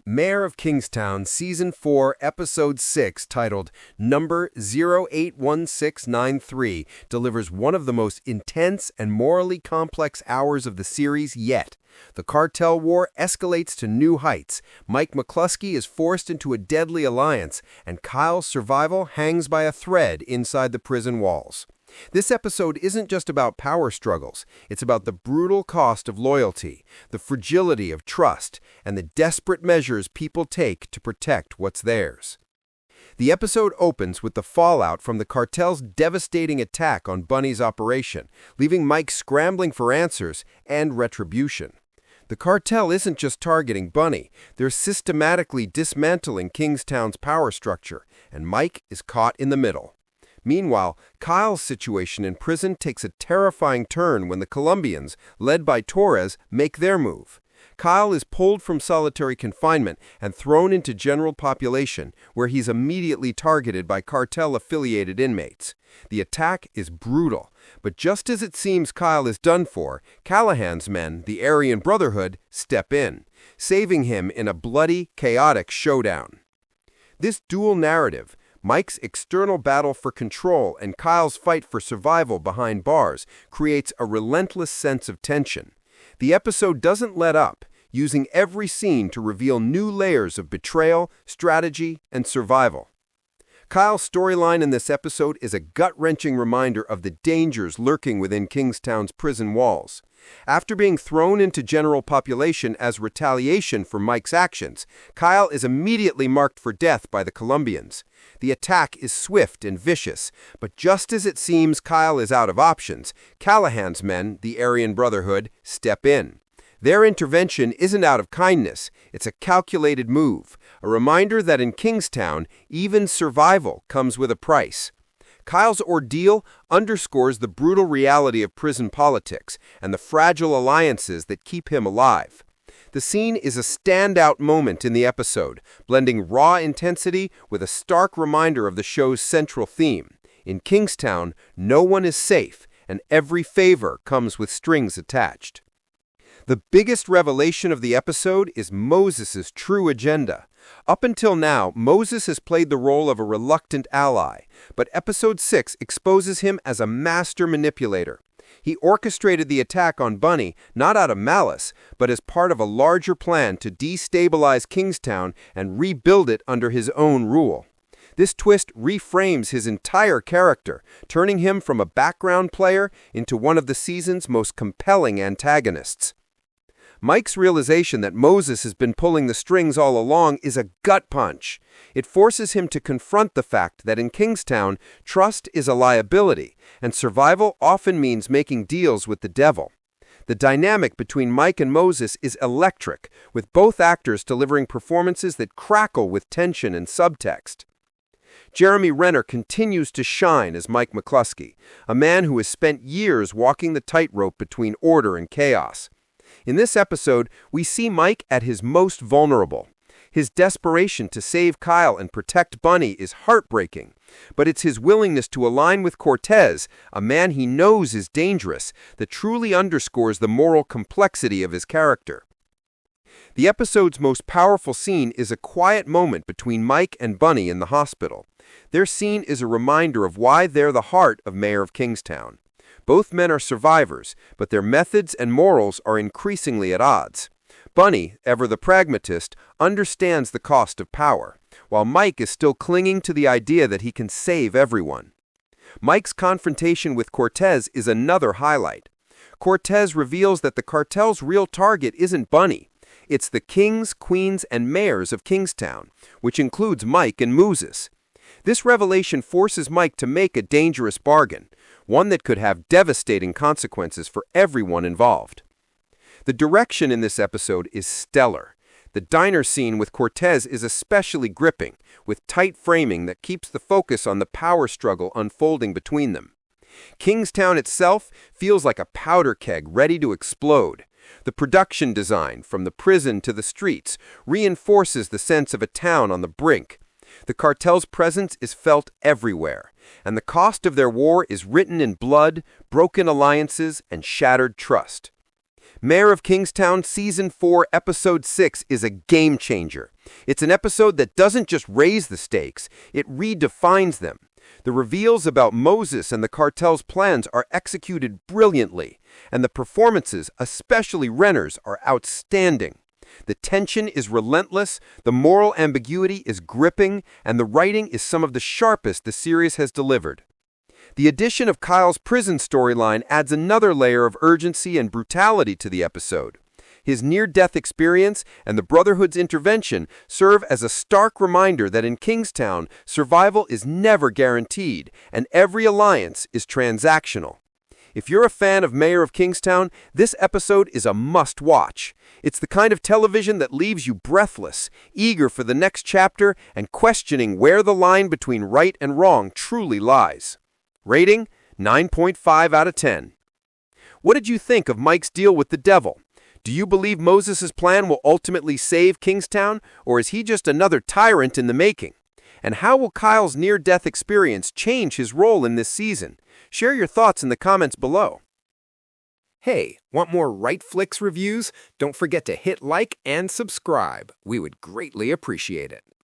Mayor of Kingstown, Season 4, Episode 6, titled Number 081693, delivers one of the most intense and morally complex hours of the series yet. The cartel war escalates to new heights. Mike McLusky is forced into a deadly alliance, and Kyle's survival hangs by a thread inside the prison walls. This episode isn't just about power struggles. It's about the brutal cost of loyalty, the fragility of trust, and the desperate measures people take to protect what's theirs. The episode opens with the fallout from the cartel's devastating attack on Bunny's operation, leaving Mike scrambling for answers and retribution. The cartel isn't just targeting Bunny, they're systematically dismantling Kingstown's power structure, and Mike is caught in the middle. Meanwhile, Kyle's situation in prison takes a terrifying turn when the Colombians, led by Torres, make their move. Kyle is pulled from solitary confinement and thrown into general population, where he's immediately targeted by cartel-affiliated inmates. The attack is brutal, but just as it seems Kyle is done for, Callahan's men, the Aryan Brotherhood, step in, saving him in a bloody, chaotic showdown. This dual narrative, Mike's external battle for control and Kyle's fight for survival behind bars, creates a relentless sense of tension. The episode doesn't let up, using every scene to reveal new layers of betrayal, strategy, and survival. Kyle's storyline in this episode is a gut-wrenching reminder of the dangers lurking within Kingstown's prison walls. After being thrown into general population as retaliation for Mike's actions, Kyle is immediately marked for death by the Colombians. The attack is swift and vicious, but just as it seems Kyle is out of options, Callahan's men, the Aryan Brotherhood, step in. Their intervention isn't out of kindness, it's a calculated move, a reminder that in Kingstown, even survival comes with a price. Kyle's ordeal underscores the brutal reality of prison politics and the fragile alliances that keep him alive. The scene is a standout moment in the episode, blending raw intensity with a stark reminder of the show's central theme. In Kingstown, no one is safe, and every favor comes with strings attached. The biggest revelation of the episode is Moses' true agenda. Up until now, Moses has played the role of a reluctant ally, but Episode 6 exposes him as a master manipulator. He orchestrated the attack on Bunny not out of malice, but as part of a larger plan to destabilize Kingstown and rebuild it under his own rule. This twist reframes his entire character, turning him from a background player into one of the season's most compelling antagonists. Mike's realization that Moses has been pulling the strings all along is a gut punch. It forces him to confront the fact that in Kingstown, trust is a liability, and survival often means making deals with the devil. The dynamic between Mike and Moses is electric, with both actors delivering performances that crackle with tension and subtext. Jeremy Renner continues to shine as Mike McLusky, a man who has spent years walking the tightrope between order and chaos. In this episode, we see Mike at his most vulnerable. His desperation to save Kyle and protect Bunny is heartbreaking, but it's his willingness to align with Cortez, a man he knows is dangerous, that truly underscores the moral complexity of his character. The episode's most powerful scene is a quiet moment between Mike and Bunny in the hospital. Their scene is a reminder of why they're the heart of Mayor of Kingstown. Both men are survivors, but their methods and morals are increasingly at odds. Bunny, ever the pragmatist, understands the cost of power, while Mike is still clinging to the idea that he can save everyone. Mike's confrontation with Cortez is another highlight. Cortez reveals that the cartel's real target isn't Bunny. It's the kings, queens, and mayors of Kingstown, which includes Mike and Moses. This revelation forces Mike to make a dangerous bargain, one that could have devastating consequences for everyone involved. The direction in this episode is stellar. The diner scene with Cortez is especially gripping, with tight framing that keeps the focus on the power struggle unfolding between them. Kingstown itself feels like a powder keg ready to explode. The production design, from the prison to the streets, reinforces the sense of a town on the brink. The cartel's presence is felt everywhere, and the cost of their war is written in blood, broken alliances, and shattered trust. Mayor of Kingstown Season 4, Episode 6 is a game changer. It's an episode that doesn't just raise the stakes, it redefines them. The reveals about Moses and the cartel's plans are executed brilliantly, and the performances, especially Renner's, are outstanding. The tension is relentless, the moral ambiguity is gripping, and the writing is some of the sharpest the series has delivered. The addition of Kyle's prison storyline adds another layer of urgency and brutality to the episode. His near-death experience and the Brotherhood's intervention serve as a stark reminder that in Kingstown, survival is never guaranteed, and every alliance is transactional. If you're a fan of Mayor of Kingstown, this episode is a must-watch. It's the kind of television that leaves you breathless, eager for the next chapter, and questioning where the line between right and wrong truly lies. Rating: 9.5 out of 10. What did you think of Mike's deal with the devil? Do you believe Moses' plan will ultimately save Kingstown, or is he just another tyrant in the making? And how will Kyle's near-death experience change his role in this season? Share your thoughts in the comments below. Hey, want more Right Flicks reviews? Don't forget to hit like and subscribe. We would greatly appreciate it.